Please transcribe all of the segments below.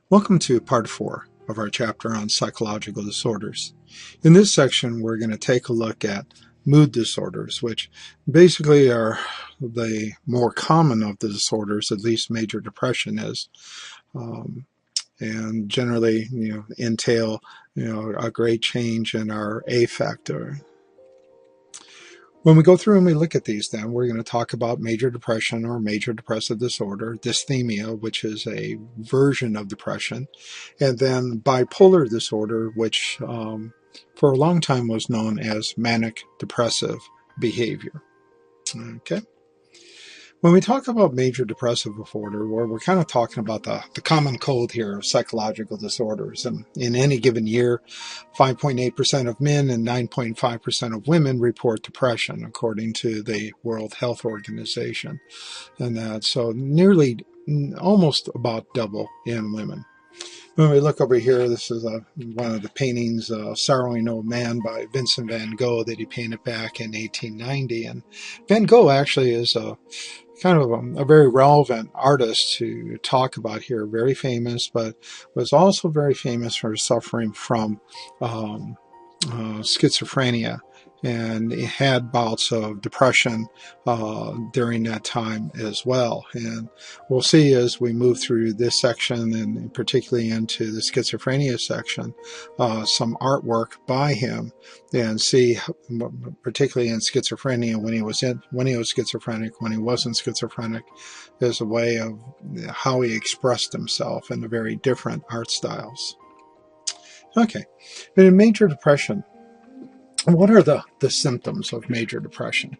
Welcome to part 4 of our chapter on psychological disorders. In this section, we're going to take a look at mood disorders, which basically are the more common of the disorders, at least major depression is, and generally, entail, a great change in our affect. When we go through and we look at these, then we're going to talk about major depression or major depressive disorder, dysthymia, which is a version of depression, and then bipolar disorder, which for a long time was known as manic depressive behavior. Okay. When we talk about major depressive disorder, we're kind of talking about the common cold here of psychological disorders. And in any given year, 5.8% of men and 9.5% of women report depression, according to the World Health Organization. And so nearly, almost about double in women. When we look over here, this is one of the paintings, Sorrowing Old Man by Vincent van Gogh, that he painted back in 1890. And Van Gogh actually is kind of a very relevant artist to talk about here, very famous, but was also very famous for suffering from schizophrenia, and he had bouts of depression during that time as well. And we'll see as we move through this section, and particularly into the schizophrenia section, some artwork by him, and see, particularly in schizophrenia, when he was schizophrenic, when he wasn't schizophrenic, as a way of how he expressed himself in the very different art styles. Okay, but in major depression, what are the symptoms of major depression?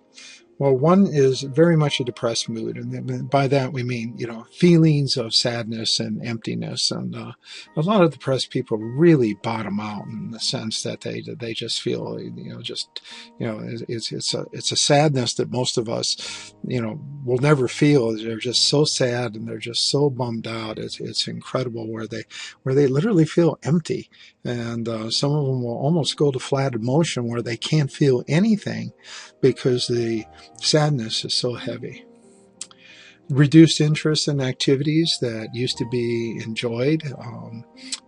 Well, one is very much a depressed mood, and by that we mean, feelings of sadness and emptiness. And a lot of depressed people really bottom out in the sense that they just feel, it's a sadness that most of us, will never feel. They're just so sad and they're just so bummed out. It's incredible where they literally feel empty, and some of them will almost go to flat emotion where they can't feel anything because the sadness is so heavy. Reduced interest in activities that used to be enjoyed.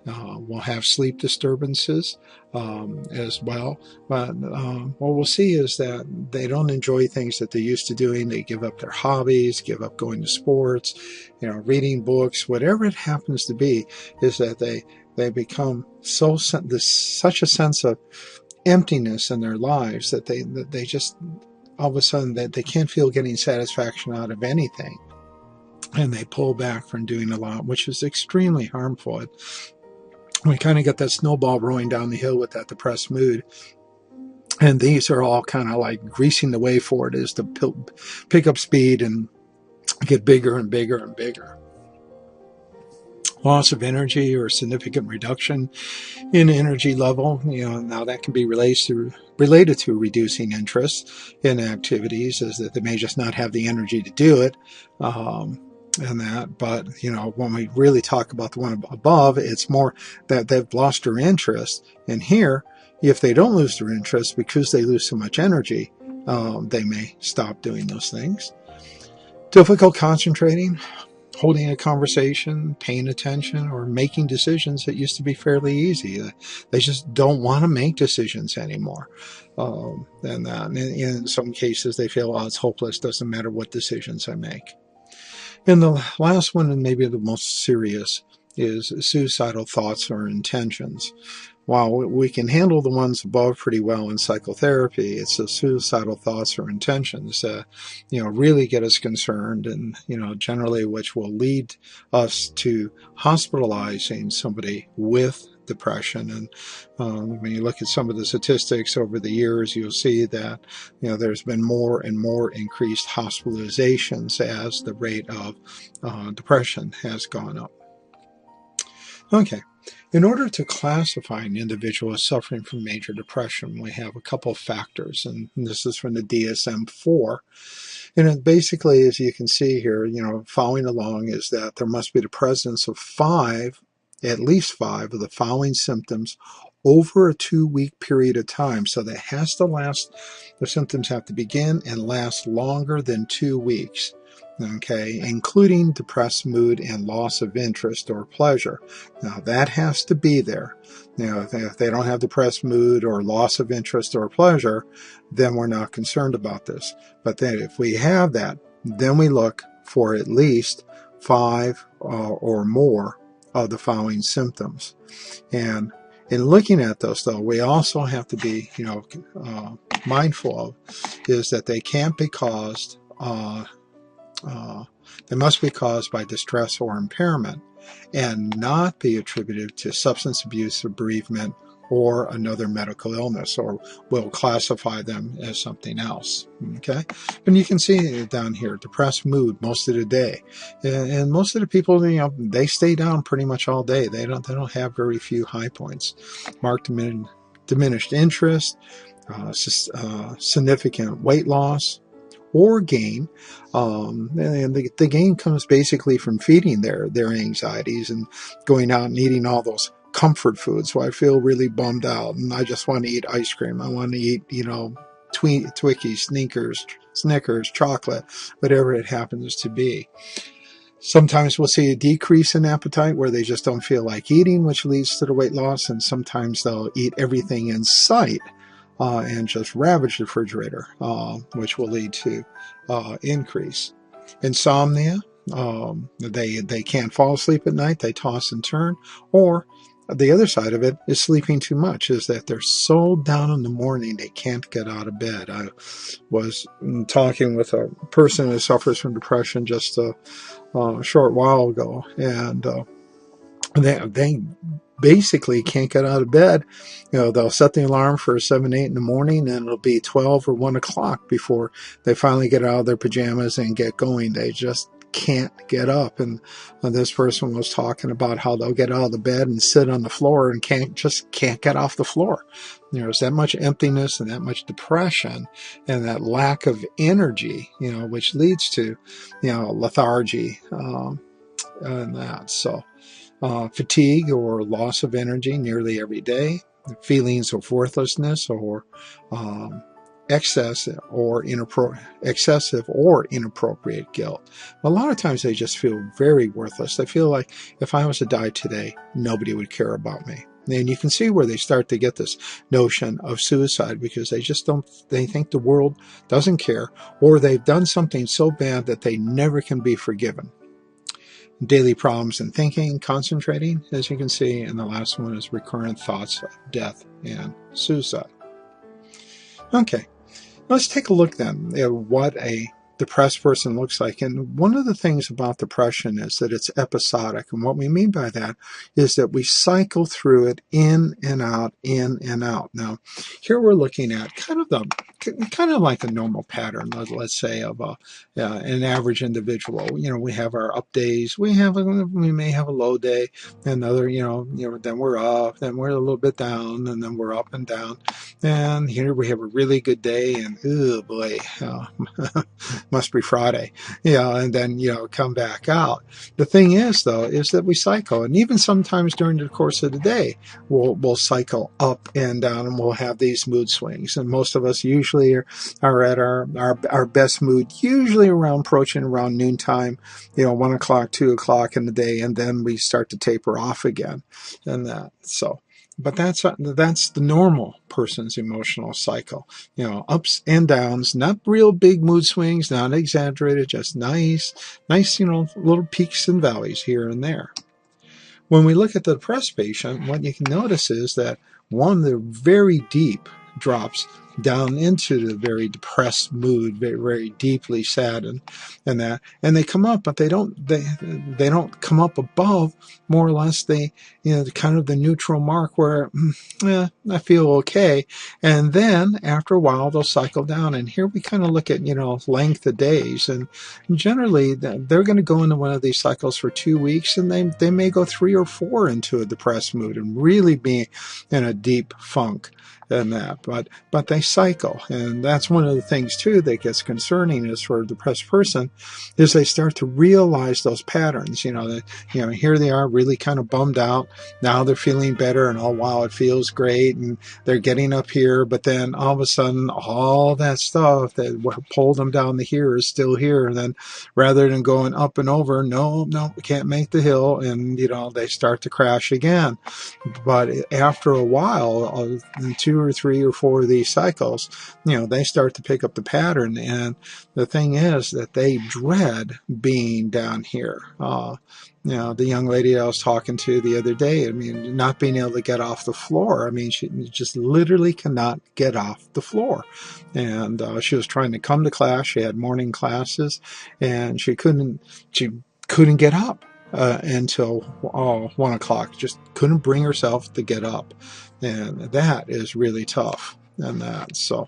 Will have sleep disturbances as well. But what we'll see is that they don't enjoy things that they used to doing. They give up their hobbies, give up going to sports, reading books, whatever it happens to be, is that they become such a sense of emptiness in their lives that they just all of a sudden that they can't feel getting satisfaction out of anything, and they pull back from doing a lot, which is extremely harmful. We kind of get that snowball rolling down the hill with that depressed mood, and these are all kind of like greasing the way for it, is to pick up speed and get bigger and bigger and bigger. Loss of energy or significant reduction in energy level, now that can be related to reducing interest in activities, is that they may just not have the energy to do it, and that. But when we really talk about the one above, it's more that they've lost their interest. And here, if they don't lose their interest because they lose so much energy, they may stop doing those things. Difficult concentrating, holding a conversation, paying attention, or making decisions that used to be fairly easy. They just don't want to make decisions anymore. And in some cases, they feel, it's hopeless, doesn't matter what decisions I make. And the last one, and maybe the most serious, is suicidal thoughts or intentions. While we can handle the ones above pretty well in psychotherapy, it's the suicidal thoughts or intentions that, really get us concerned, and, generally which will lead us to hospitalizing somebody with depression. And when you look at some of the statistics over the years, you'll see that, there's been more and more increased hospitalizations as the rate of depression has gone up. Okay. In order to classify an individual as suffering from major depression, we have a couple of factors, and this is from the DSM-4. And it basically, as you can see here, following along, is that there must be the presence of at least five of the following symptoms over a 2-week period of time. So that has to last, the symptoms have to begin and last longer than 2 weeks. okay, including depressed mood and loss of interest or pleasure. Now, that has to be there. Now, if they don't have depressed mood or loss of interest or pleasure, then we're not concerned about this. But then if we have that, then we look for at least 5 or more of the following symptoms. And in looking at those, though, we also have to be, mindful of is that they can't be caused. They must be caused by distress or impairment, and not be attributed to substance abuse or bereavement or another medical illness, or we'll classify them as something else. Okay, and you can see it down here: depressed mood most of the day, and most of the people, they stay down pretty much all day. They don't have very few high points. Marked diminished interest, significant weight loss or gain, and the gain comes basically from feeding their anxieties and going out and eating all those comfort foods. So I feel really bummed out and I just want to eat ice cream. I want to eat, Twinkies, Snickers, chocolate, whatever it happens to be. Sometimes we'll see a decrease in appetite where they just don't feel like eating, which leads to the weight loss, and sometimes they'll eat everything in sight and just ravage the refrigerator, which will lead to increase. Insomnia, they can't fall asleep at night, they toss and turn, or the other side of it is sleeping too much, is that they're so down in the morning they can't get out of bed. I was talking with a person who suffers from depression just a short while ago, and they basically can't get out of bed. They'll set the alarm for 7, 8 in the morning, and it'll be 12 or 1 o'clock before they finally get out of their pajamas and get going. They just can't get up. And this person was talking about how they'll get out of the bed and sit on the floor and can't get off the floor. There's that much emptiness and that much depression and that lack of energy, which leads to, lethargy, and that. So, fatigue or loss of energy nearly every day, feelings of worthlessness or excessive or inappropriate guilt. A lot of times they just feel very worthless. They feel like if I was to die today, nobody would care about me. And you can see where they start to get this notion of suicide, because they think the world doesn't care, or they've done something so bad that they never can be forgiven. Daily problems in thinking, concentrating, as you can see, and the last one is recurrent thoughts of death and suicide. Okay, let's take a look then at what a depressed person looks like. And one of the things about depression is that it's episodic. And what we mean by that is that we cycle through it in and out, in and out. Now, here we're looking at kind of like a normal pattern, let's say, of an average individual. We have our up days, we may have a low day, another, then we're up, then we're a little bit down, and then we're up and down. And here we have a really good day, and oh boy, must be Friday, and then, come back out. The thing is, though, is that we cycle, and even sometimes during the course of the day, we'll cycle up and down, and we'll have these mood swings. And most of us usually are at our best mood, usually approaching around noontime, 1 o'clock, 2 o'clock in the day, and then we start to taper off again, and that. So. But that's the normal person's emotional cycle. Ups and downs, not real big mood swings, not exaggerated, just nice, little peaks and valleys here and there. When we look at the depressed patient, what you can notice is that one, they're very deep drops down into the very depressed mood, very, very deeply sad and that, and they come up, but they don't come up above, more or less, kind of the neutral mark where, I feel okay. And then after a while, they'll cycle down. And here we kind of look at, length of days. And generally, they're going to go into one of these cycles for 2 weeks, and they may go 3 or 4 into a depressed mood and really be in a deep funk and that. But they cycle. And that's one of the things too that gets concerning is for a depressed person is they start to realize those patterns. That here they are really kind of bummed out. Now they're feeling better, and oh wow, it feels great, and they're getting up here, but then all of a sudden all that stuff that pulled them down to here is still here. And then rather than going up and over, no, we can't make the hill, and they start to crash again. But after a while, 2 or 3 or 4 of these cycles, they start to pick up the pattern. And the thing is that they dread being down here. The young lady I was talking to the other day, not being able to get off the floor. She just literally cannot get off the floor. And she was trying to come to class. She had morning classes, and she couldn't get up until 1 o'clock. Just couldn't bring herself to get up. And that is really tough. And that, so...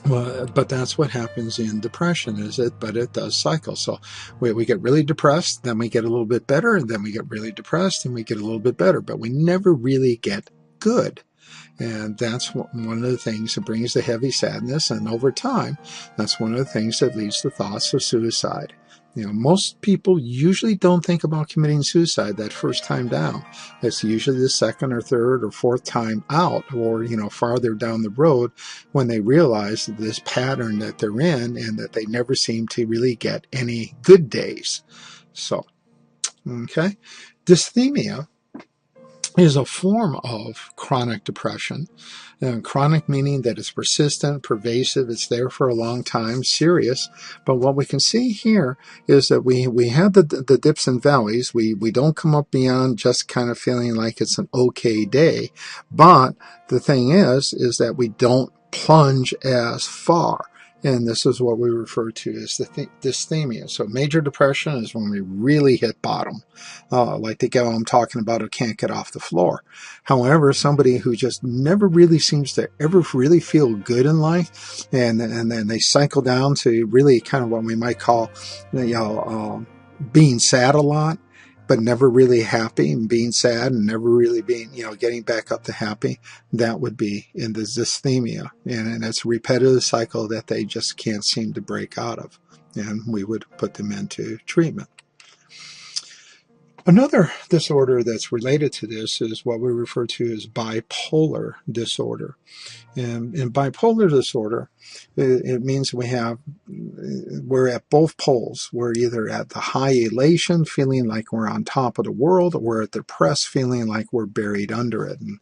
but that's what happens in depression, but it does cycle. So we get really depressed, then we get a little bit better, and then we get really depressed, and we get a little bit better, but we never really get good. And that's one of the things that brings the heavy sadness. And over time, that's one of the things that leads to thoughts of suicide. Most people usually don't think about committing suicide that first time down. It's usually the second or third or fourth time out, or, farther down the road, when they realize this pattern that they're in and that they never seem to really get any good days. So, okay. Dysthymia is a form of chronic depression. Chronic meaning that it's persistent, pervasive, it's there for a long time, serious. But what we can see here is that we have the dips and valleys. We don't come up beyond just kind of feeling like it's an okay day. But the thing is that we don't plunge as far. And this is what we refer to as dysthymia. So major depression is when we really hit bottom, like the gal I'm talking about who can't get off the floor. However, somebody who just never really seems to ever really feel good in life, and then they cycle down to really kind of what we might call, being sad a lot, but never really happy, and being sad and never really being, getting back up to happy, that would be in the dysthymia. And it's a repetitive cycle that they just can't seem to break out of. And we would put them into treatment. Another disorder that's related to this is what we refer to as bipolar disorder. And in bipolar disorder, it means we're at both poles. We're either at the high elation, feeling like we're on top of the world, or we're at the depressed, feeling like we're buried under it. And,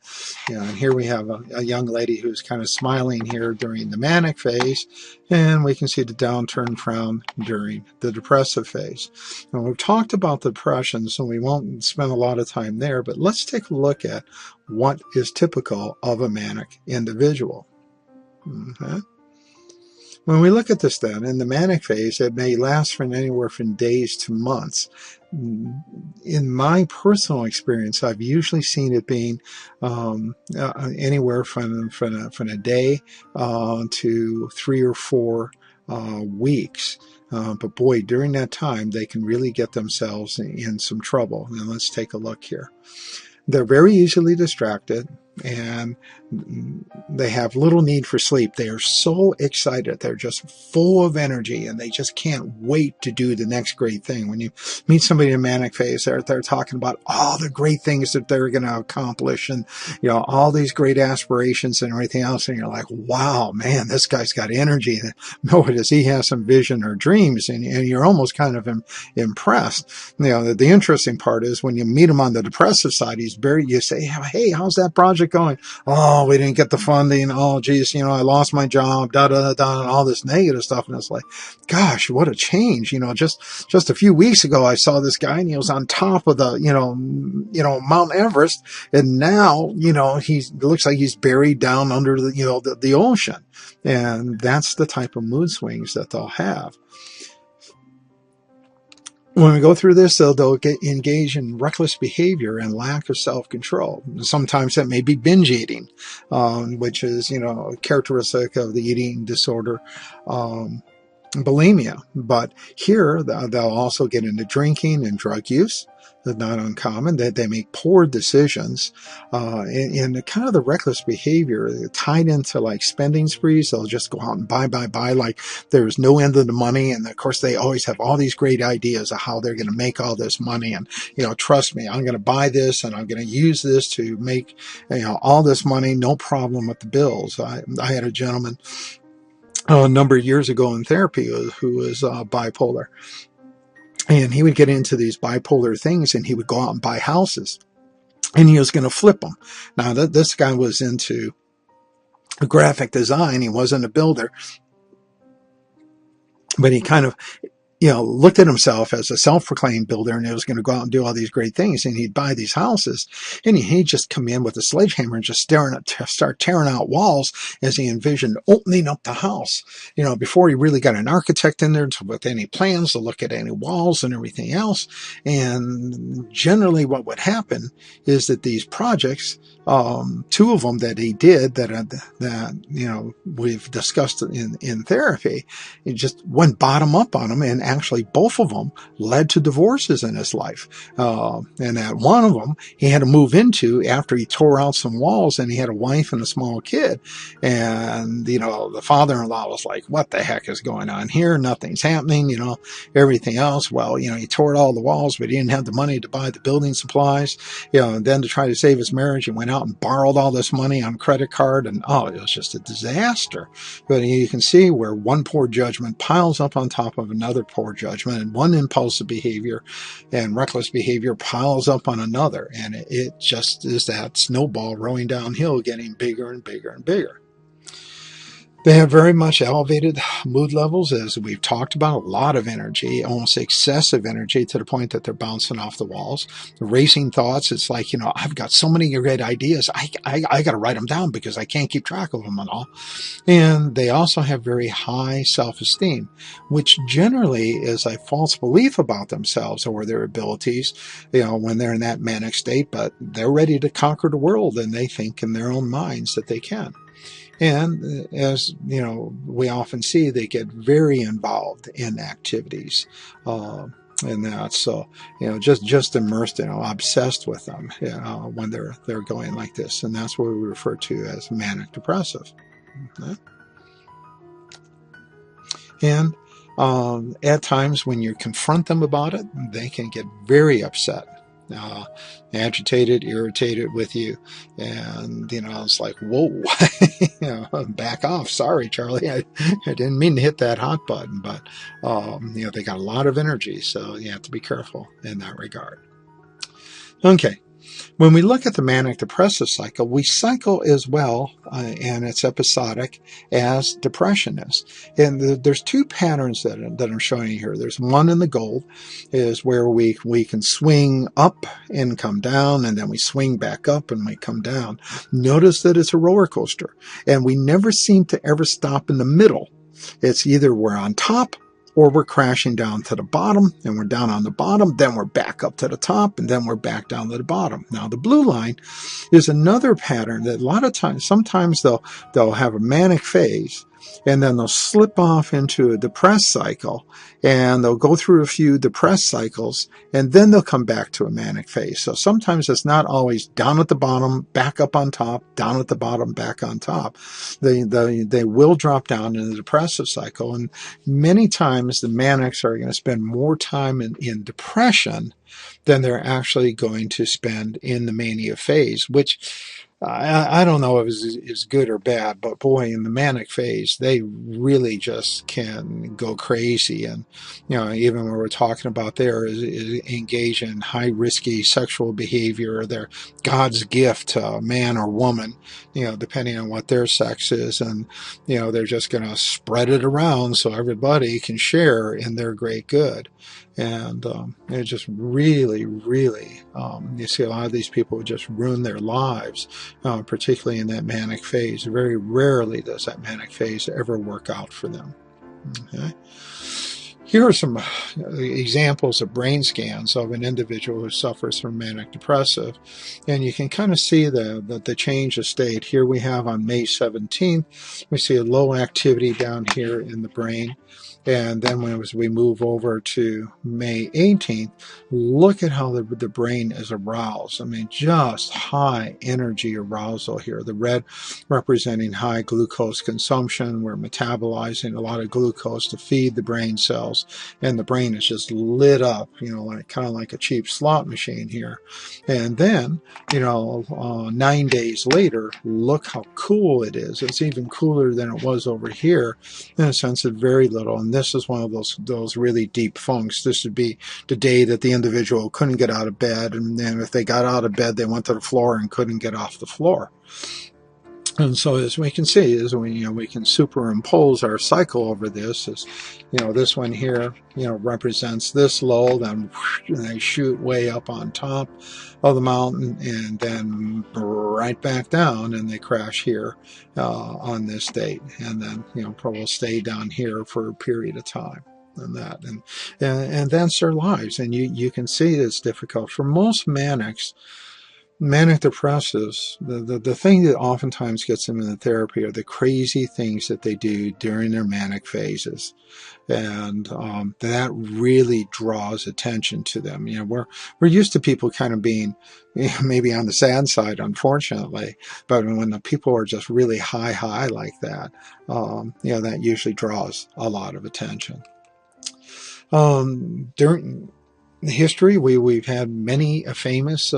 and here we have a young lady who's kind of smiling here during the manic phase, and we can see the downturn frown during the depressive phase. And we've talked about the depression, so we won't spend a lot of time there, but let's take a look at what is typical of a manic individual. Okay. When we look at this then, in the manic phase, it may last from anywhere from days to months. In my personal experience, I've usually seen it being anywhere from a day to 3 or 4 weeks. But boy, during that time, they can really get themselves in some trouble. Now let's take a look here. They're very easily distracted, and they have little need for sleep. They are so excited. They're just full of energy, and they just can't wait to do the next great thing. When you meet somebody in a manic phase, they're talking about all the great things that they're going to accomplish, and all these great aspirations and everything else. And you're like, wow, man, this guy's got energy. Boy, does he have some vision or dreams? And you're almost kind of impressed. The interesting part is when you meet him on the depressive side, you say, hey, how's that project going? Oh, we didn't get the funding. Oh, geez, I lost my job, and all this negative stuff. And it's like, gosh, what a change. Just a few weeks ago, I saw this guy and he was on top of the, Mount Everest. And now, it looks like he's buried down under the ocean. And that's the type of mood swings that they'll have. When we go through this, they'll engage in reckless behavior and lack of self-control. Sometimes that may be binge eating, which is, characteristic of the eating disorder. bulimia. But here they'll also get into drinking and drug use. That's not uncommon. That they make poor decisions, and kind of the reckless behavior tied into like spending sprees. They'll just go out and buy, like there's no end of the money. And of course, they always have all these great ideas of how they're going to make all this money. And trust me, I'm going to buy this and I'm going to use this to make all this money. No problem with the bills. I had a gentleman a number of years ago in therapy who was bipolar. And he would get into these bipolar things and he would go out and buy houses and he was going to flip them. Now, this guy was into graphic design. He wasn't a builder, but he kind of looked at himself as a self-proclaimed builder, and he was going to go out and do all these great things. And he'd buy these houses, and he'd just come in with a sledgehammer and just start tearing out walls as he envisioned opening up the house. Before he really got an architect in there with any plans to look at any walls and everything else. And generally, what would happen is that these projects, two of them that he did that we've discussed in therapy, it just went bottom up on him, and actually both of them led to divorces in his life. And that one of them he had to move into after he tore out some walls, and he had a wife and a small kid. And, the father-in-law was like, what the heck is going on here? Nothing's happening, everything else. Well, he tore all the walls, but he didn't have the money to buy the building supplies, and then to try to save his marriage, he went out and borrowed all this money on credit card, and it was just a disaster. But you can see where one poor judgment piles up on top of another poor judgment, and one impulsive behavior and reckless behavior piles up on another, and it just is that snowball rolling downhill, getting bigger and bigger and bigger. They have very much elevated mood levels, as we've talked about, a lot of energy, almost excessive energy, to the point that they're bouncing off the walls. The racing thoughts, it's like, I've got so many great ideas, I got to write them down because I can't keep track of them and all. And they also have very high self-esteem, which generally is a false belief about themselves or their abilities, when they're in that manic state, but they're ready to conquer the world, and they think in their own minds that they can. And as we often see, they get very involved in activities, and that's so just immersed, obsessed with them when they're going like this, and that's what we refer to as manic depressive. Okay? And at times when you confront them about it, they can get very upset. Agitated, irritated with you, and it's like, whoa, back off. Sorry, Charlie, I didn't mean to hit that hot button, but they got a lot of energy, so you have to be careful in that regard. Okay. When we look at the manic depressive cycle, we cycle as well, and it's episodic, as depression is. And there's two patterns that I'm showing you here. There's one in the gold, is where we can swing up and come down, and then we swing back up and we come down. Notice that it's a roller coaster, and we never seem to ever stop in the middle. It's either we're on top or we're crashing down to the bottom, and we're down on the bottom, then we're back up to the top, and then we're back down to the bottom. Now, the blue line is another pattern that a lot of times, sometimes they'll have a manic phase, and then they'll slip off into a depressed cycle, and they'll go through a few depressed cycles, and then they'll come back to a manic phase. So sometimes it's not always down at the bottom, back up on top, down at the bottom, back on top. They will drop down in the depressive cycle, and many times the manics are going to spend more time in depression than they're actually going to spend in the mania phase, which I don't know if it's good or bad, but boy, in the manic phase, they really just can go crazy. And, even when we're talking about there is engage in high risky sexual behavior, or they're God's gift to man or woman, depending on what their sex is. And, they're just going to spread it around so everybody can share in their great good. And it just really, really, you see a lot of these people just ruin their lives, particularly in that manic phase. Very rarely does that manic phase ever work out for them. Okay. Here are some examples of brain scans of an individual who suffers from manic depressive, and you can kind of see the change of state. Here we have on May 17th, we see a low activity down here in the brain, and then as we move over to May 18th, look at how the brain is aroused. I mean, just high energy arousal here. The red representing high glucose consumption. We're metabolizing a lot of glucose to feed the brain cells, and the brain is just lit up, like kind of like a cheap slot machine here. And then, 9 days later, look how cool it is. It's even cooler than it was over here, in a sense of very little. And this is one of those really deep funks. This would be the day that the individual couldn't get out of bed, and then if they got out of bed, they went to the floor and couldn't get off the floor. And so, as we can see, we can superimpose our cycle over this. This one here, represents this low, then they shoot way up on top of the mountain, and then right back down, and they crash here on this date, and then probably stay down here for a period of time. And that's their lives, and you can see it's difficult for most manics. Manic depressives, the thing that oftentimes gets them into therapy are the crazy things that they do during their manic phases. And that really draws attention to them. We're used to people kind of being maybe on the sad side, unfortunately, but when the people are just really high like that, that usually draws a lot of attention. During history, we've had many famous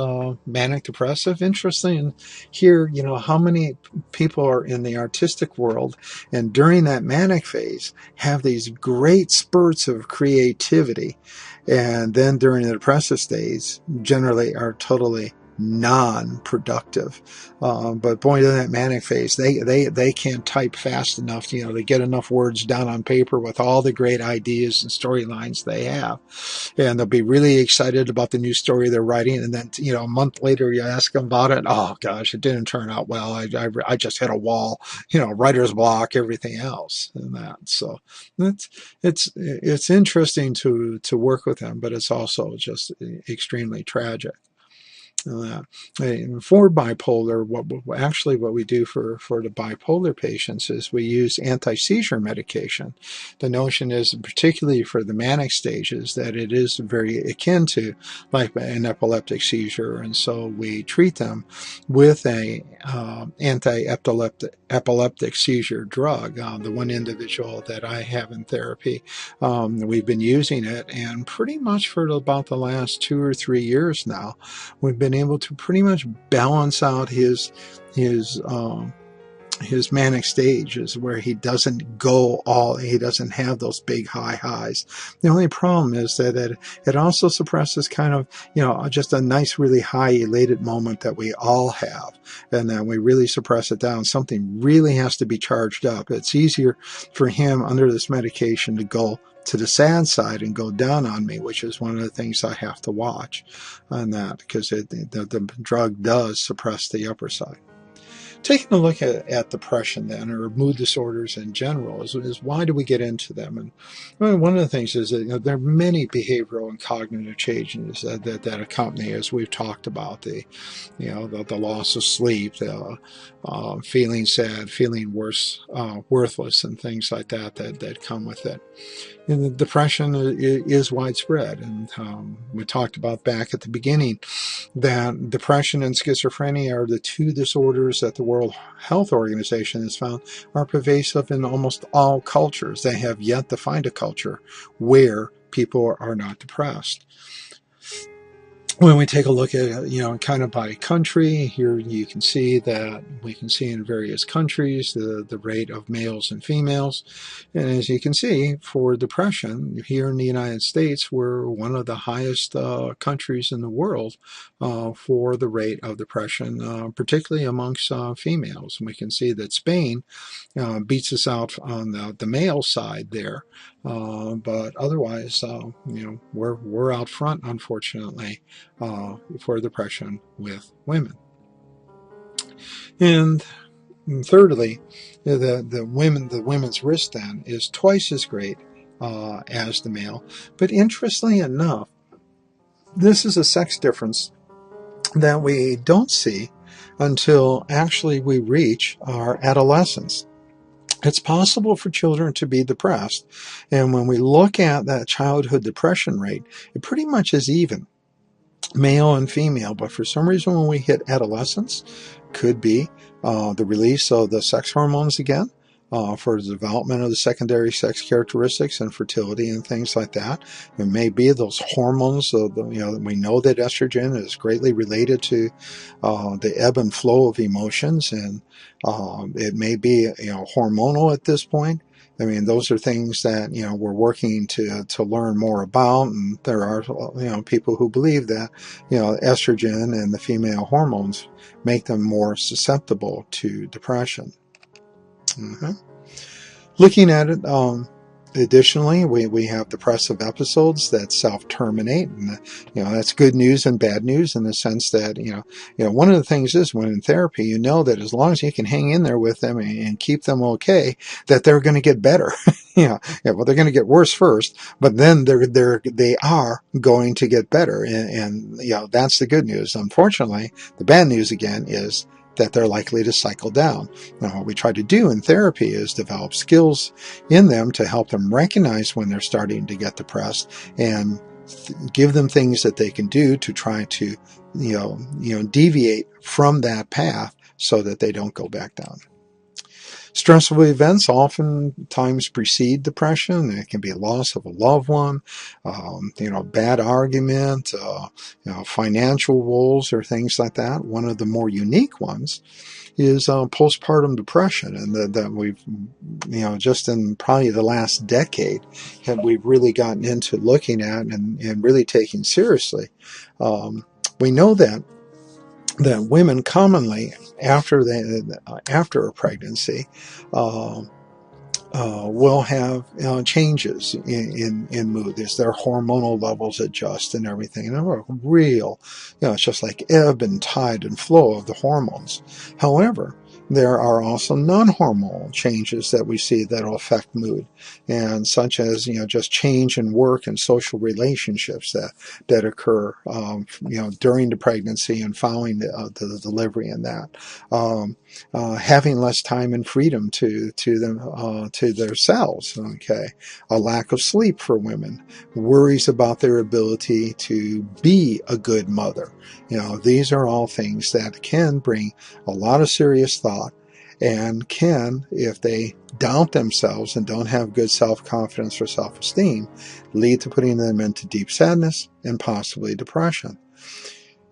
manic depressive. Interesting here, how many people are in the artistic world and during that manic phase have these great spurts of creativity, and then during the depressive stage generally are totally non-productive. But boy, in that manic phase, they can't type fast enough, to get enough words down on paper with all the great ideas and storylines they have. And they'll be really excited about the new story they're writing. And then, a month later, you ask them about it. Oh gosh, it didn't turn out well. I just hit a wall, writer's block, everything else and that. So it's interesting to work with them, but it's also just extremely tragic. For bipolar, what we do for the bipolar patients is we use anti-seizure medication. The notion is, particularly for the manic stages, that it is very akin to like an epileptic seizure, and so we treat them with a anti-epileptic seizure drug. The one individual that I have in therapy, we've been using it, and pretty much for about the last 2 or 3 years now, we've been able to pretty much balance out his manic stages where he doesn't have those big high highs. The only problem is that it also suppresses kind of, just a nice, really high elated moment that we all have. And then we really suppress it down. Something really has to be charged up. It's easier for him under this medication to go to the sad side and go down on me, which is one of the things I have to watch on that, because the drug does suppress the upper side. Taking a look at depression then, or mood disorders in general, is why do we get into them? And one of the things is that there are many behavioral and cognitive changes that accompany, as we've talked about, the loss of sleep, feeling sad, feeling worthless, and things like that come with it. And the depression is widespread, and we talked about back at the beginning that depression and schizophrenia are the two disorders that the World Health Organization has found are pervasive in almost all cultures. They have yet to find a culture where people are not depressed. When we take a look at, kind of by country, here you can see that we can see in various countries the rate of males and females. And as you can see, for depression, here in the United States, we're one of the highest countries in the world for the rate of depression, particularly amongst females. And we can see that Spain beats us out on the male side there. But otherwise, we're out front, unfortunately, for depression with women. And thirdly, the women's risk then is twice as great as the male. But interestingly enough, this is a sex difference that we don't see until actually we reach our adolescence. It's possible for children to be depressed, and when we look at that childhood depression rate, it pretty much is even, male and female. But for some reason, when we hit adolescence, could be the release of the sex hormones again, for the development of the secondary sex characteristics and fertility and things like that. It may be those hormones. We know that estrogen is greatly related to the ebb and flow of emotions, and it may be hormonal at this point. I mean, those are things that we're working to learn more about, and there are people who believe that estrogen and the female hormones make them more susceptible to depression. Mm-hmm. Looking at it, additionally, we have depressive episodes that self-terminate, and that's good news and bad news in the sense that one of the things is, when in therapy, you know that as long as you can hang in there with them and keep them okay, that they're going to get better. Well, they're going to get worse first, but then they are going to get better, and that's the good news. Unfortunately, the bad news again is that they're likely to cycle down. Now, what we try to do in therapy is develop skills in them to help them recognize when they're starting to get depressed, and give them things that they can do to try to, deviate from that path so that they don't go back down. Stressful events oftentimes precede depression. It can be loss of a loved one, bad argument, financial woes or things like that. One of the more unique ones is postpartum depression, and that we've, just in probably the last decade, we've really gotten into looking at and really taking seriously. We know that women commonly after a pregnancy will have changes in mood as their hormonal levels adjust and everything. And they're real, it's just like ebb and tide and flow of the hormones. However, there are also non-hormonal changes that we see that will affect mood, and such as just change in work and social relationships that occur during the pregnancy and following the delivery, and that having less time and freedom to themselves. Okay, a lack of sleep for women, worries about their ability to be a good mother. These are all things that can bring a lot of serious thought, and can, if they doubt themselves and don't have good self-confidence or self-esteem, lead to putting them into deep sadness and possibly depression.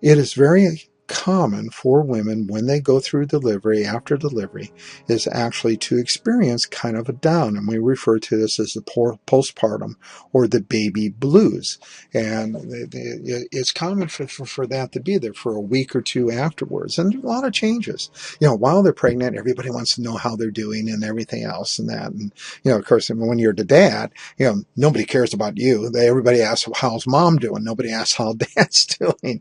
It is very common for women, when they go through delivery, after delivery, is actually to experience kind of a down, and we refer to this as the postpartum or the baby blues. And it's common for that to be there for a week or two afterwards, and a lot of changes. While they're pregnant, everybody wants to know how they're doing and everything else and that. And of course, when you're the dad, nobody cares about you. Everybody asks, how's mom doing? Nobody asks how dad's doing.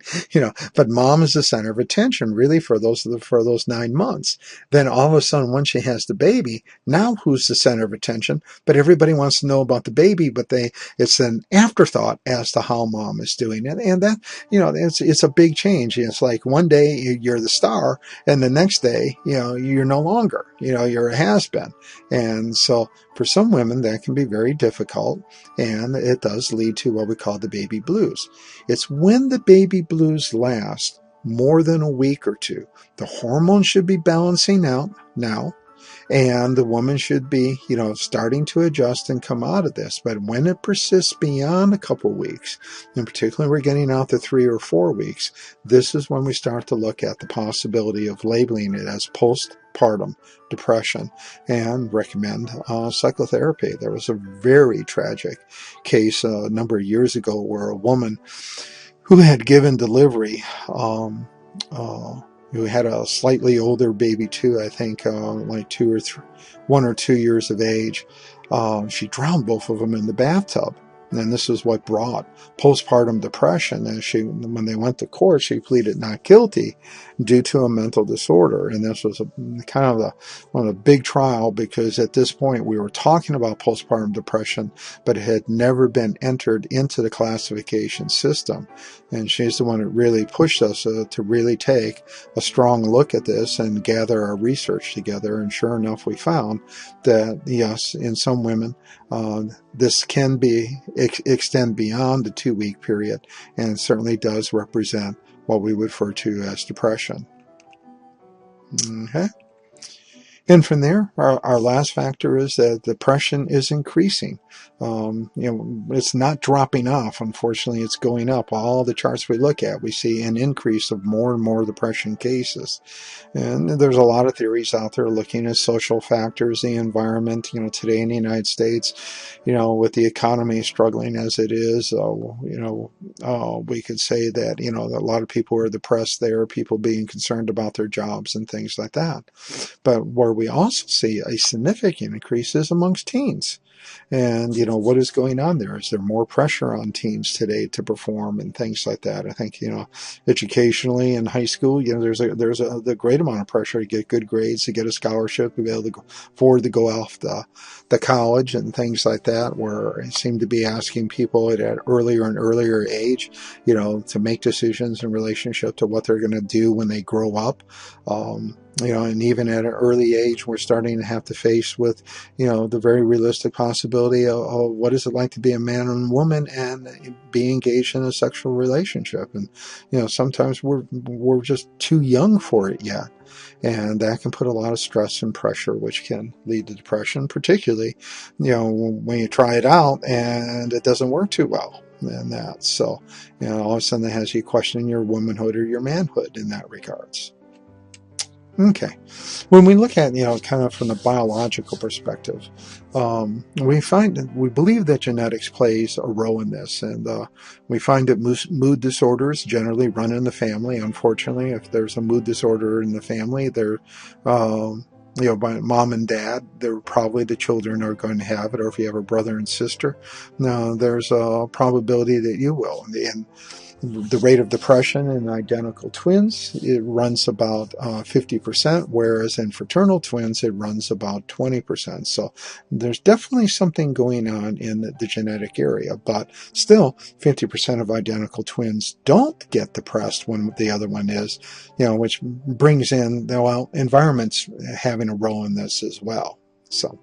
But mom is the center of attention really for those 9 months. Then all of a sudden, once she has the baby, now who's the center of attention? But everybody wants to know about the baby, but it's an afterthought as to how mom is doing. And that, it's a big change. It's like one day you're the star, and the next day, you're no longer, you're a has-been. And so for some women, that can be very difficult, and it does lead to what we call the baby blues. It's when the baby blues last more than a week or two. The hormones should be balancing out now, and the woman should be, starting to adjust and come out of this. But when it persists beyond a couple weeks, and particularly we're getting out to 3 or 4 weeks, this is when we start to look at the possibility of labeling it as postpartum depression and recommend psychotherapy. There was a very tragic case a number of years ago where a woman who had given delivery, who had a slightly older baby too, I think, like 1 or 2 years of age. She drowned both of them in the bathtub. And this is what brought postpartum depression. And when they went to court, she pleaded not guilty due to a mental disorder. And this was a big trial, because at this point we were talking about postpartum depression, but it had never been entered into the classification system. And she's the one that really pushed us to really take a strong look at this and gather our research together. And sure enough, we found that, yes, in some women, this can extend beyond the 2-week period, and it certainly does represent what we would refer to as depression. Okay. And from there, our last factor is that depression is increasing. It's not dropping off. Unfortunately, it's going up. All the charts we look at, we see an increase of more and more depression cases. And there's a lot of theories out there looking at social factors, the environment. Today in the United States, with the economy struggling as it is, we could say that, a lot of people are depressed there, people being concerned about their jobs and things like that. But where we also see a significant increase is amongst teens. And, what is going on there? Is there more pressure on teens today to perform and things like that? I think, educationally in high school, there's a great amount of pressure to get good grades, to get a scholarship, to be able to afford to go off the college and things like that, where it seemed to be asking people at an earlier and earlier age, to make decisions in relationship to what they're going to do when they grow up. And even at an early age, we're starting to have to face with, the very realistic possibility of what is it like to be a man and woman and be engaged in a sexual relationship. And, sometimes we're just too young for it yet. And that can put a lot of stress and pressure, which can lead to depression, particularly, when you try it out and it doesn't work too well. And that, so, all of a sudden that has you questioning your womanhood or your manhood in that regards. Okay. When we look at, kind of from the biological perspective, we believe that genetics plays a role in this. And we find that mood disorders generally run in the family. Unfortunately, if there's a mood disorder in the family, they're, by mom and dad, they're probably the children are going to have it. Or if you have a brother and sister, now there's a probability that you will. And the rate of depression in identical twins, it runs about 50%, whereas in fraternal twins, it runs about 20%. So there's definitely something going on in the genetic area, but still 50% of identical twins don't get depressed when the other one is, which brings in, environments having a role in this as well. So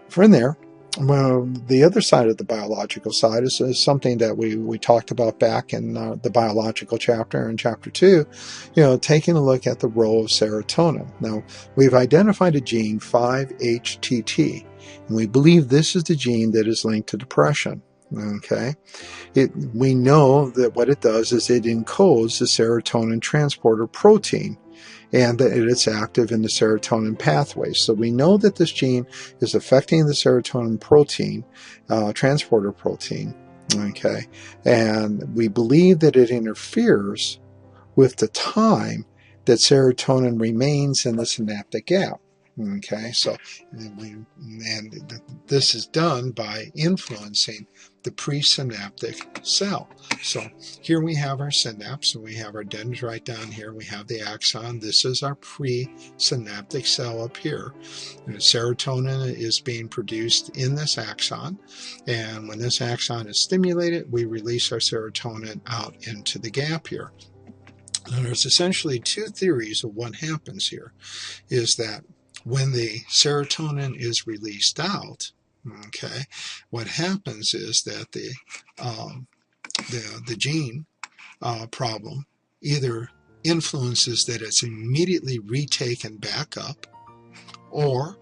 from there, the other side of the biological side is something that we talked about back in the biological chapter in chapter 2, taking a look at the role of serotonin. Now, we've identified a gene 5-HTT, and we believe this is the gene that is linked to depression. Okay, we know that what it does is it encodes the serotonin transporter protein, and that it's active in the serotonin pathway. So we know that this gene is affecting the serotonin protein, transporter protein, okay? And we believe that it interferes with the time that serotonin remains in the synaptic gap. Okay, so this is done by influencing the presynaptic cell. So here we have our synapse, and we have our dendrite down here. We have the axon. This is our presynaptic cell up here. And serotonin is being produced in this axon, and when this axon is stimulated, we release our serotonin out into the gap here. Now, there's essentially two theories of what happens here. Is that when the serotonin is released out, okay, what happens is that the gene problem either influences that it's immediately retaken back up, or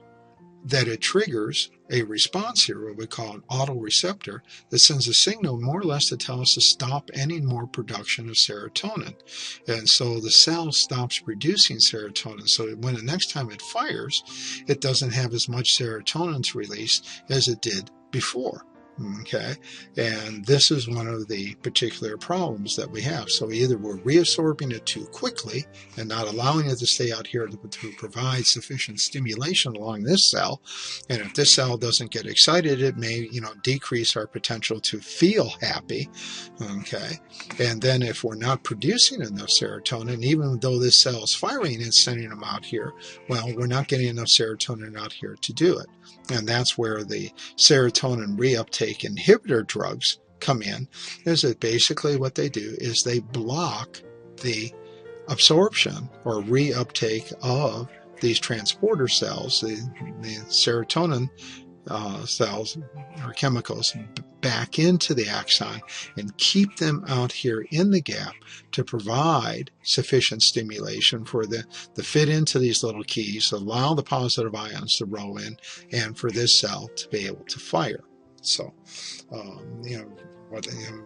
that it triggers a response here, what we call an autoreceptor, that sends a signal more or less to tell us to stop any more production of serotonin. And so the cell stops producing serotonin. So when the next time it fires, it doesn't have as much serotonin to release as it did before. Okay, and this is one of the particular problems that we have. So either we're reabsorbing it too quickly and not allowing it to stay out here to provide sufficient stimulation along this cell, and if this cell doesn't get excited, it may, decrease our potential to feel happy. Okay, and then if we're not producing enough serotonin, even though this cell is firing and sending them out here, well, we're not getting enough serotonin out here to do it. And that's where the serotonin reuptake inhibitor drugs come in, is that basically what they do is they block the absorption or reuptake of these transporter cells, the serotonin cells or chemicals, back into the axon and keep them out here in the gap to provide sufficient stimulation for the fit into these little keys, allow the positive ions to roll in, and for this cell to be able to fire. So,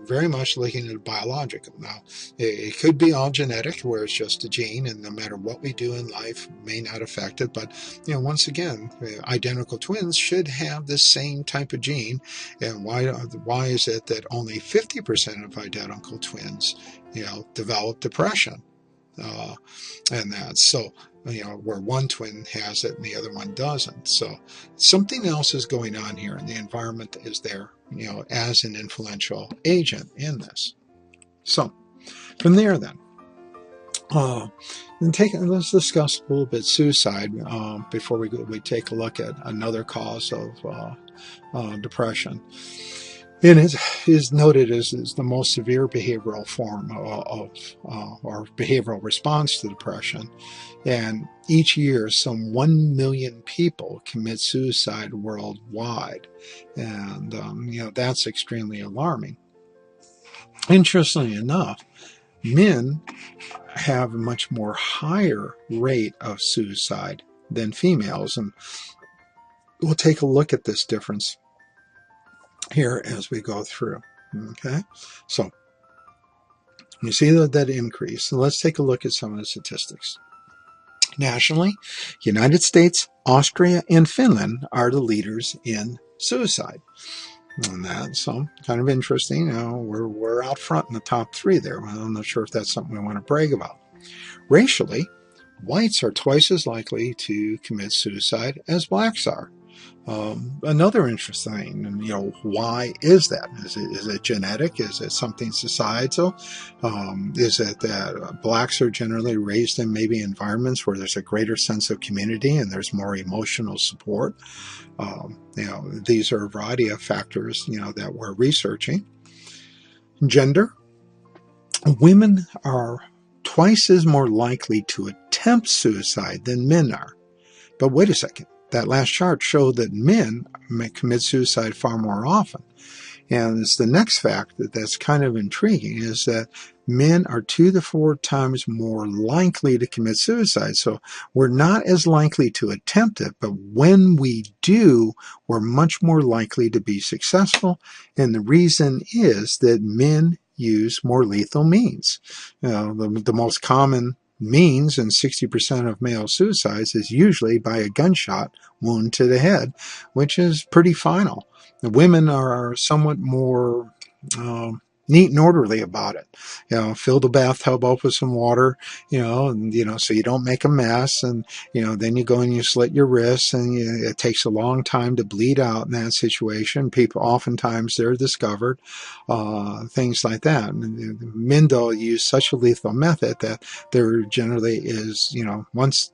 very much looking at biological. Now, it could be all genetic, where it's just a gene, and no matter what we do in life, may not affect it. But, once again, identical twins should have the same type of gene. And why is it that only 50% of identical twins, develop depression? And that's so, where one twin has it and the other one doesn't. So something else is going on here, and the environment is there, as an influential agent in this. So from there then, let's discuss a little bit suicide before we take a look at another cause of depression. And it is noted as the most severe behavioral form of or behavioral response to depression. And each year, some 1 million people commit suicide worldwide. And, that's extremely alarming. Interestingly enough, men have a much more higher rate of suicide than females. And we'll take a look at this difference here as we go through. Okay, so you see that increase. So let's take a look at some of the statistics. Nationally, United States, Austria, and Finland are the leaders in suicide. And that's kind of interesting. We're out front in the top 3 there. Well, I'm not sure if that's something we want to brag about. Racially, whites are twice as likely to commit suicide as blacks are. Another interesting thing, why is that? Is it genetic? Is it something societal? Is it that blacks are generally raised in maybe environments where there's a greater sense of community and there's more emotional support? These are a variety of factors, that we're researching. Gender. Women are twice as more likely to attempt suicide than men are. But wait a second. That last chart showed that men may commit suicide far more often. And it's the next fact that's kind of intriguing, is that men are 2 to 4 times more likely to commit suicide. So we're not as likely to attempt it, but when we do, we're much more likely to be successful. And the reason is that men use more lethal means. The most common means in 60% of male suicides is usually by a gunshot wound to the head, which is pretty final. The women are somewhat more neat and orderly about it. Fill the bathtub up with some water, so you don't make a mess, and then you go and you slit your wrists, and it takes a long time to bleed out in that situation. People oftentimes they're discovered, things like that. And men though use such a lethal method that there generally is, once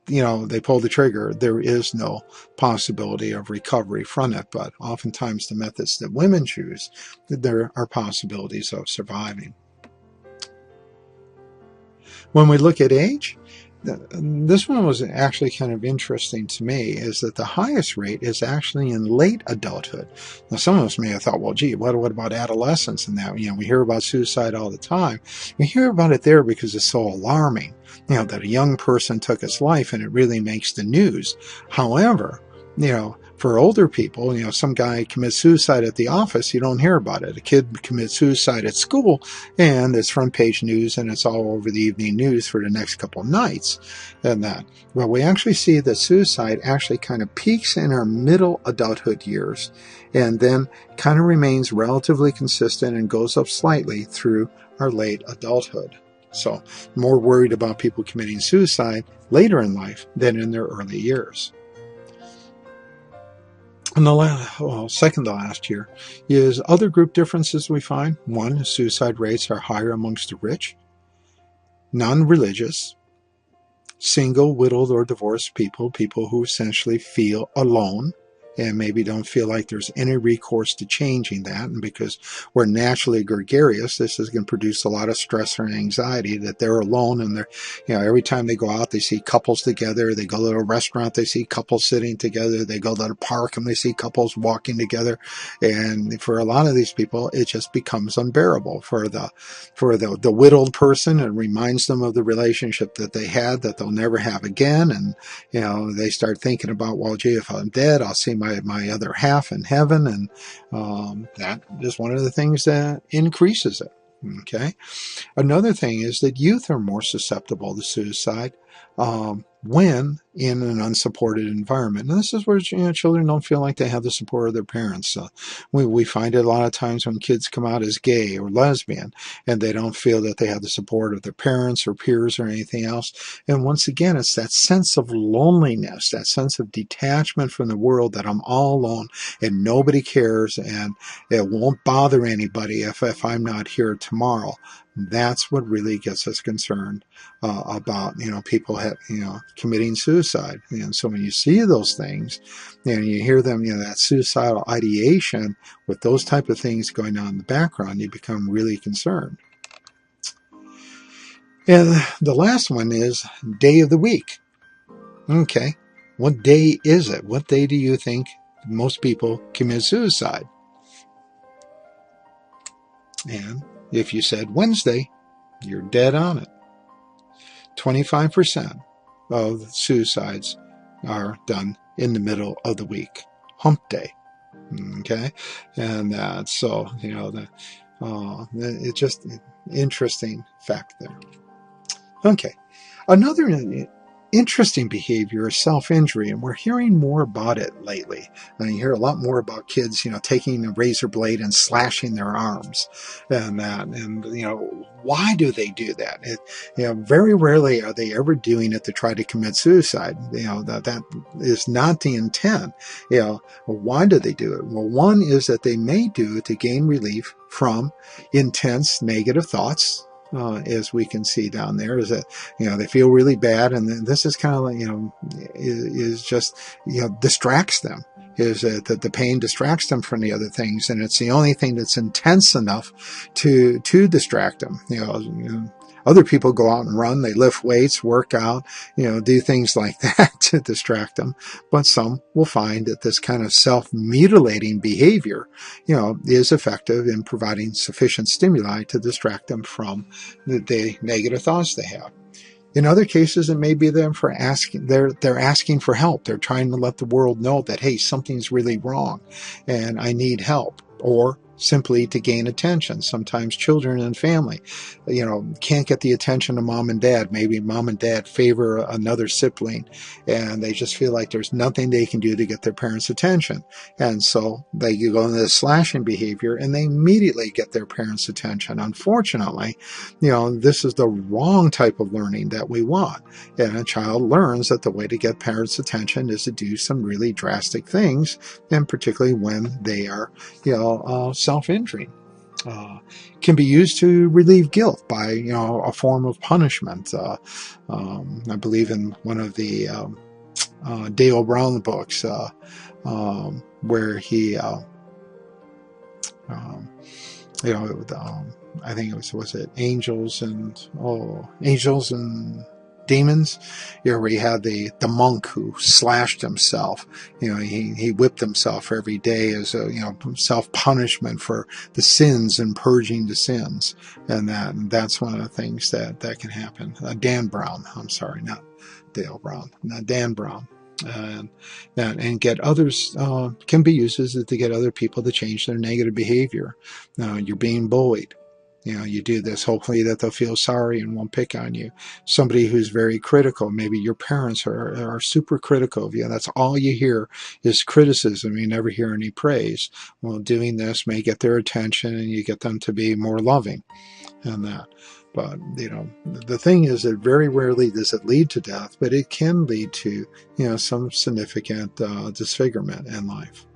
they pull the trigger, there is no possibility of recovery from it. But oftentimes the methods that women choose, there are possibilities of surviving. When we look at age, this one was actually kind of interesting to me, is that the highest rate is actually in late adulthood. Now, some of us may have thought, well, gee, what about adolescence and that? We hear about suicide all the time. We hear about it there because it's so alarming, that a young person took his life, and it really makes the news. However, For older people, some guy commits suicide at the office, you don't hear about it. A kid commits suicide at school, and it's front page news, and it's all over the evening news for the next couple of nights. And that, well, we actually see that suicide actually kind of peaks in our middle adulthood years, and then kind of remains relatively consistent and goes up slightly through our late adulthood. So, more worried about people committing suicide later in life than in their early years. And the second to last year is other group differences we find. One, suicide rates are higher amongst the rich, non-religious, single, widowed, or divorced people who essentially feel alone and maybe don't feel like there's any recourse to changing that. And because we're naturally gregarious, this is going to produce a lot of stress and anxiety that they're alone, and they're, every time they go out, they see couples together. They go to a restaurant, they see couples sitting together. They go to the park and they see couples walking together. And for a lot of these people, it just becomes unbearable. For the widowed person, it reminds them of the relationship that they had that they'll never have again. And, they start thinking about, well, gee, if I'm dead, I'll see my other half in heaven, and that is one of the things that increases it. Okay. Another thing is that youth are more susceptible to suicide when in an unsupported environment. And this is where children don't feel like they have the support of their parents. We find it a lot of times when kids come out as gay or lesbian, and they don't feel that they have the support of their parents or peers or anything else. And once again, it's that sense of loneliness, that sense of detachment from the world, that I'm all alone and nobody cares, and it won't bother anybody if I'm not here tomorrow. That's what really gets us concerned about people committing suicide. And so when you see those things and you hear them, that suicidal ideation with those type of things going on in the background, you become really concerned. And the last one is day of the week. Okay, what day is it? What day do you think most people commit suicide? And if you said Wednesday, you're dead on it. 25% of suicides are done in the middle of the week, hump day. Okay, and so it's just an interesting fact there. Okay, another interesting behavior is self-injury, and we're hearing more about it lately. And you hear a lot more about kids, taking a razor blade and slashing their arms, and that, and why do they do that? Very rarely are they ever doing it to try to commit suicide. That is not the intent. Why do they do it? Well, one is that they may do it to gain relief from intense negative thoughts. As we can see down there, is that they feel really bad, and this is kind of like is just distracts them. Is that the pain distracts them from the other things, and it's the only thing that's intense enough to distract them. Other people go out and run, they lift weights, work out, do things like that to distract them. But some will find that this kind of self-mutilating behavior, is effective in providing sufficient stimuli to distract them from the negative thoughts they have. In other cases, it may be them for asking, they're asking for help. They're trying to let the world know that, hey, something's really wrong and I need help. Or simply to gain attention. Sometimes children and family, can't get the attention of mom and dad. Maybe mom and dad favor another sibling, and they just feel like there's nothing they can do to get their parents' attention. And so they go into this slashing behavior, and they immediately get their parents' attention. Unfortunately, this is the wrong type of learning that we want. And a child learns that the way to get parents' attention is to do some really drastic things, and particularly when they are, self-injuring. Can be used to relieve guilt by, a form of punishment. I believe in one of the Dale Brown books, where he, I think it was it Angels and Demons, where he had the monk who slashed himself. He whipped himself every day as a self-punishment for the sins and purging the sins, and that's one of the things that can happen. Dan Brown, I'm sorry, not Dale Brown, Dan Brown. And get others can be used as to get other people to change their negative behavior. You're being bullied. You do this, hopefully that they'll feel sorry and won't pick on you. Somebody who's very critical, maybe your parents are super critical of you. That's all you hear is criticism. You never hear any praise. Well, doing this may get their attention and you get them to be more loving and that. But, the thing is that very rarely does it lead to death, but it can lead to, some significant disfigurement in life.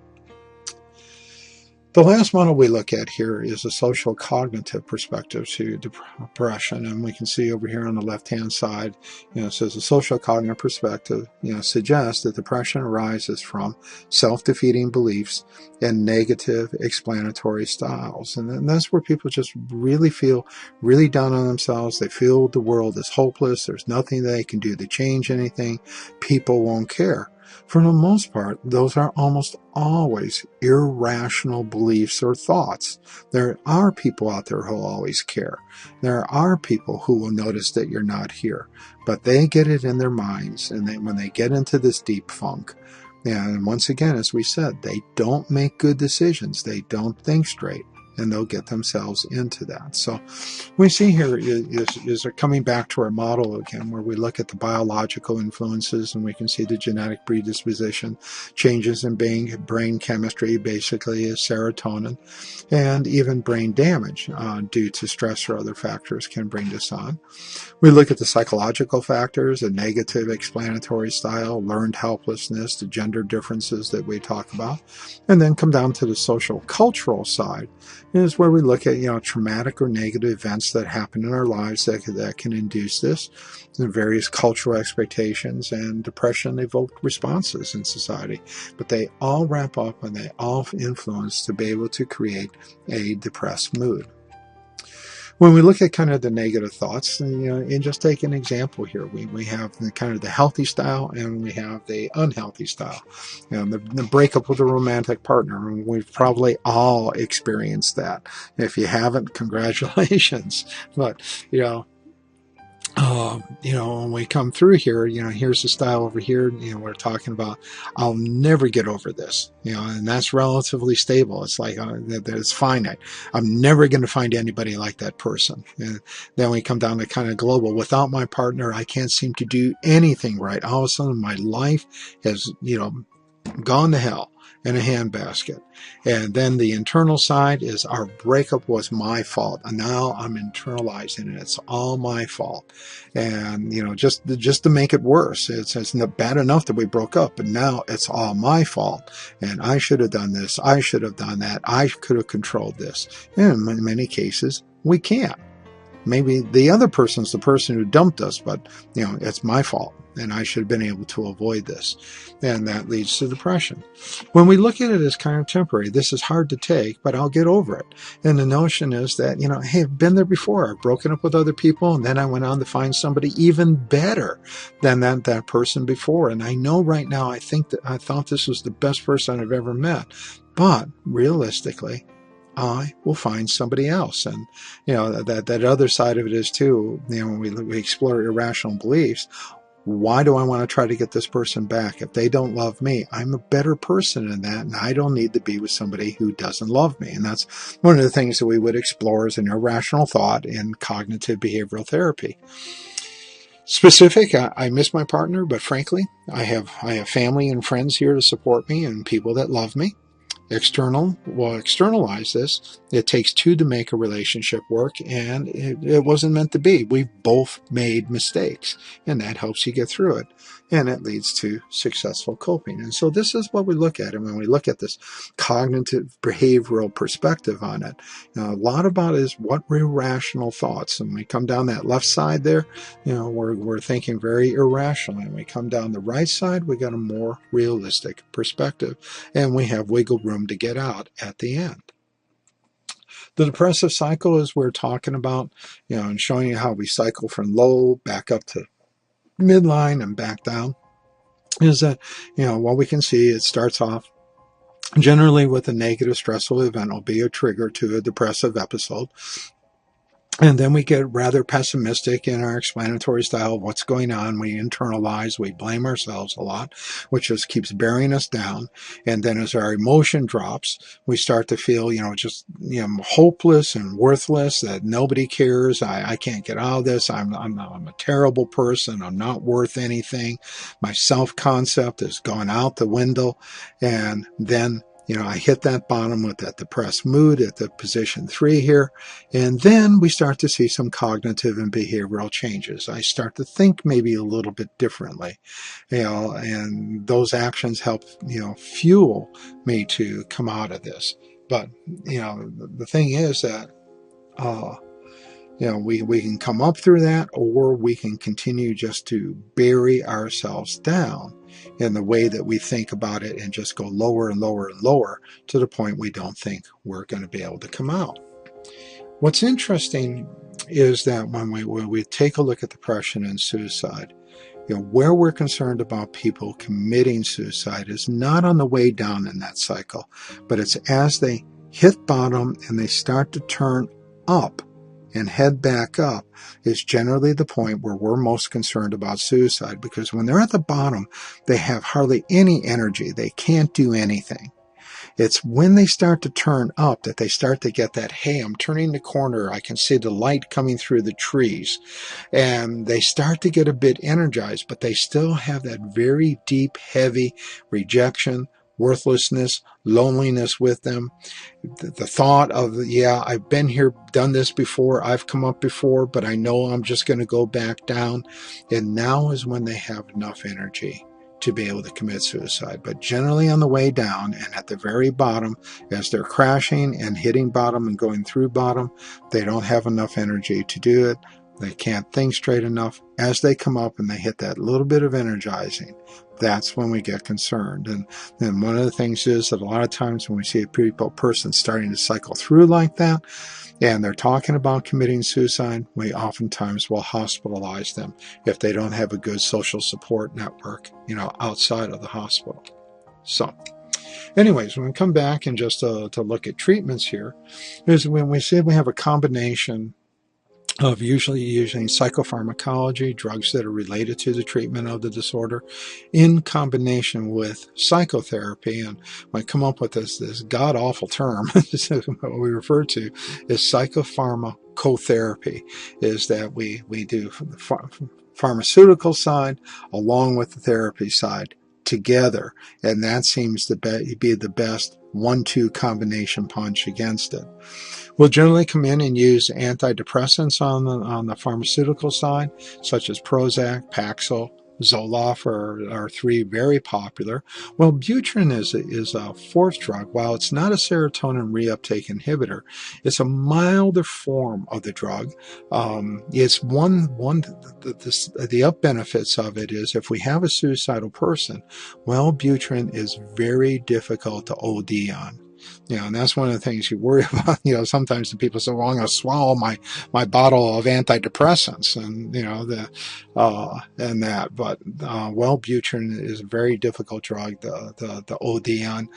The last model we look at here is a social cognitive perspective to depression. And we can see over here on the left-hand side, it says a social cognitive perspective, suggests that depression arises from self-defeating beliefs and negative explanatory styles. And that's where people just really feel really down on themselves. They feel the world is hopeless. There's nothing they can do to change anything. People won't care. For the most part, those are almost always irrational beliefs or thoughts. There are people out there who will always care. There are people who will notice that you're not here, but they get it in their minds, and when they get into this deep funk, and once again, as we said, they don't make good decisions. They don't think straight, and they'll get themselves into that. So we see here is coming back to our model again, where we look at the biological influences and we can see the genetic predisposition, changes in brain chemistry, basically is serotonin, and even brain damage due to stress or other factors can bring this on. We look at the psychological factors, a negative explanatory style, learned helplessness, the gender differences that we talk about, and then come down to the social cultural side, is where we look at traumatic or negative events that happen in our lives that can induce this, and various cultural expectations and depression evoked responses in society. But they all wrap up and they all influence to be able to create a depressed mood. When we look at kind of the negative thoughts, and just take an example here, we have kind of the healthy style and we have the unhealthy style. The breakup with a romantic partner, and we've probably all experienced that. If you haven't, congratulations. But, when we come through here, here's the style over here, we're talking about, I'll never get over this, and that's relatively stable. It's like, it's finite. I'm never going to find anybody like that person. And then we come down to kind of global. Without my partner, I can't seem to do anything right. All of a sudden, my life has, gone to hell in a handbasket. And then the internal side is our breakup was my fault. And now I'm internalizing it. It's all my fault. And, just to make it worse, it's not bad enough that we broke up, but now it's all my fault. And I should have done this. I should have done that. I could have controlled this. And in many cases, we can't. Maybe the other person's the person who dumped us, but, it's my fault, and I should have been able to avoid this. And that leads to depression. When we look at it as kind of temporary, this is hard to take, but I'll get over it. And the notion is that, hey, I've been there before. I've broken up with other people, and then I went on to find somebody even better than that person before. And I know right now I thought this was the best person I've ever met. But realistically, I will find somebody else. And, that other side of it is too, when we explore irrational beliefs, why do I want to try to get this person back? If they don't love me, I'm a better person than that, and I don't need to be with somebody who doesn't love me. And that's one of the things that we would explore as an irrational thought in cognitive behavioral therapy. Specific, I miss my partner, but frankly, I have family and friends here to support me and people that love me. Externalize this. It takes two to make a relationship work, and it wasn't meant to be. We've both made mistakes, and that helps you get through it, and it leads to successful coping. And so this is what we look at, and when we look at this cognitive behavioral perspective on it, a lot about is what irrational thoughts. And we come down that left side there, we're thinking very irrationally, and we come down the right side, we got a more realistic perspective, and we have wiggle room to get out at the end. The depressive cycle is we're talking about, and showing you how we cycle from low back up to midline and back down, is that, what we can see, it starts off generally with a negative stressful event will be a trigger to a depressive episode. And then we get rather pessimistic in our explanatory style of what's going on. We internalize, we blame ourselves a lot, which just keeps bearing us down. And then as our emotion drops, we start to feel, just, hopeless and worthless, that nobody cares. I can't get out of this. I'm a terrible person. I'm not worth anything. My self-concept has gone out the window. And then I hit that bottom with that depressed mood at the position 3 here. And then we start to see some cognitive and behavioral changes. I start to think maybe a little bit differently, and those actions help, fuel me to come out of this. But, the thing is that, we can come up through that, or we can continue just to bury ourselves down in the way that we think about it and just go lower and lower and lower to the point we don't think we're going to be able to come out. What's interesting is that when we take a look at depression and suicide, where we're concerned about people committing suicide is not on the way down in that cycle, but it's as they hit bottom and they start to turn up and head back up is generally the point where we're most concerned about suicide, because when they're at the bottom, they have hardly any energy. They can't do anything. It's when they start to turn up that they start to get that, hey, I'm turning the corner, I can see the light coming through the trees. And they start to get a bit energized, but they still have that very deep, heavy rejection, worthlessness, loneliness with them. The thought of, I've been here, done this before, I've come up before, but I know I'm just going to go back down. And now is when they have enough energy to be able to commit suicide. But generally on the way down and at the very bottom, as they're crashing and hitting bottom and going through bottom, they don't have enough energy to do it. They can't think straight enough. As they come up and they hit that little bit of energizing, that's when we get concerned. And then one of the things is that a lot of times when we see a person starting to cycle through like that, and they're talking about committing suicide, we oftentimes will hospitalize them if they don't have a good social support network, outside of the hospital. So anyways, when we come back and just to look at treatments here, is when we say we have a combination of usually using psychopharmacology, drugs that are related to the treatment of the disorder, in combination with psychotherapy. And I come up with this god-awful term, this is what we refer to as psychopharmacotherapy, is that we do the pharmaceutical side along with the therapy side together. And that seems to be the best 1-2 combination punch against it. We'll generally come in and use antidepressants on the pharmaceutical side, such as Prozac, Paxil, Zoloft are 3 very popular. Well, Butrin is a 4th drug. While it's not a serotonin reuptake inhibitor, it's a milder form of the drug. It's the up benefits of it is if we have a suicidal person, well, Butrin is very difficult to OD on. And that's one of the things you worry about. Sometimes the people say, well, I'm going to swallow my bottle of antidepressants and, and that. But, Wellbutrin is a very difficult drug, the OD on.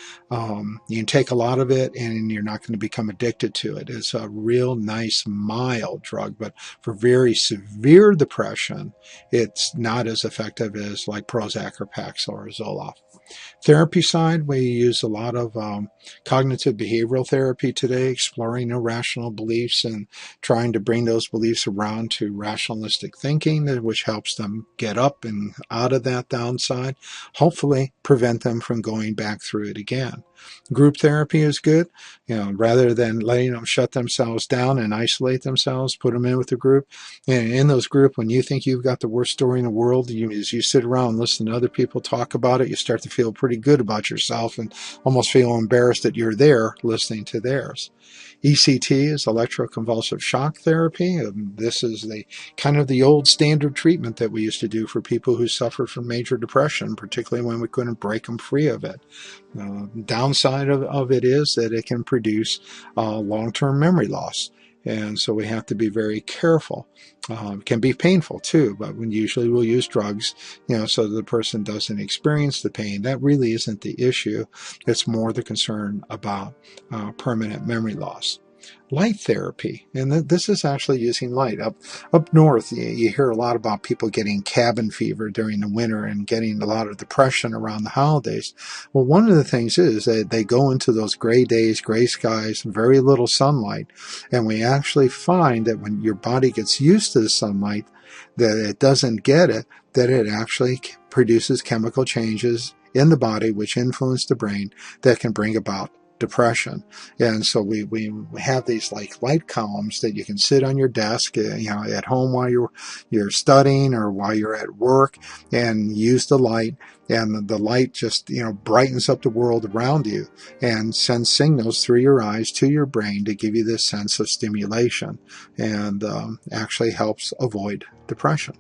You can take a lot of it and you're not going to become addicted to it. It's a real nice, mild drug. But for very severe depression, it's not as effective as like Prozac or Paxil or Zoloft. Therapy side, we use a lot of cognitive behavioral therapy today, exploring irrational beliefs and trying to bring those beliefs around to rationalistic thinking, which helps them get up and out of that downside, hopefully prevent them from going back through it again. Group therapy is good, rather than letting them shut themselves down and isolate themselves, put them in with the group. And in those groups, when you think you've got the worst story in the world, as you sit around and listen to other people talk about it, you start to feel pretty good about yourself and almost feel embarrassed that you're there listening to theirs. ECT is electroconvulsive shock therapy. This is the old standard treatment that we used to do for people who suffered from major depression, particularly when we couldn't break them free of it. Downside of it is that it can produce long-term memory loss. And so we have to be very careful. It can be painful too, but usually we'll use drugs, so that the person doesn't experience the pain. That really isn't the issue. It's more the concern about permanent memory loss. light therapy. And this is actually using light. Up north, you hear a lot about people getting cabin fever during the winter and getting a lot of depression around the holidays. Well, one of the things is that they go into those gray days, gray skies, very little sunlight. And we actually find that when your body gets used to the sunlight, that it doesn't get it, that it actually produces chemical changes in the body which influence the brain that can bring about depression. And so we have these like light columns that you can sit on your desk, at home while you're studying or while you're at work, and use the light. And the light just brightens up the world around you and sends signals through your eyes to your brain to give you this sense of stimulation, and actually helps avoid depression.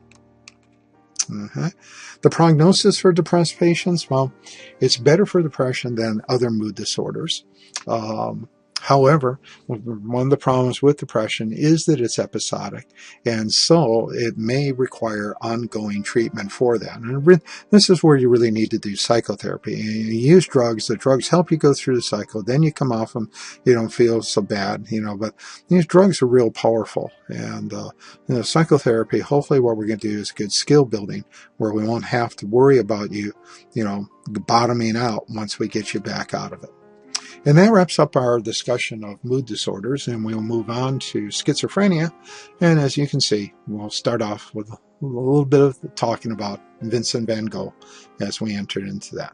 The prognosis for depressed patients, well, it's better for depression than other mood disorders. However, one of the problems with depression is that it's episodic, and so it may require ongoing treatment for that. And this is where you really need to do psychotherapy. You use drugs. The drugs help you go through the cycle. Then you come off them. You don't feel so bad, but these drugs are real powerful. And psychotherapy, hopefully what we're going to do is good skill building, where we won't have to worry about you, bottoming out once we get you back out of it. And that wraps up our discussion of mood disorders, and we'll move on to schizophrenia. And as you can see, we'll start off with a little bit of talking about Vincent van Gogh as we entered into that.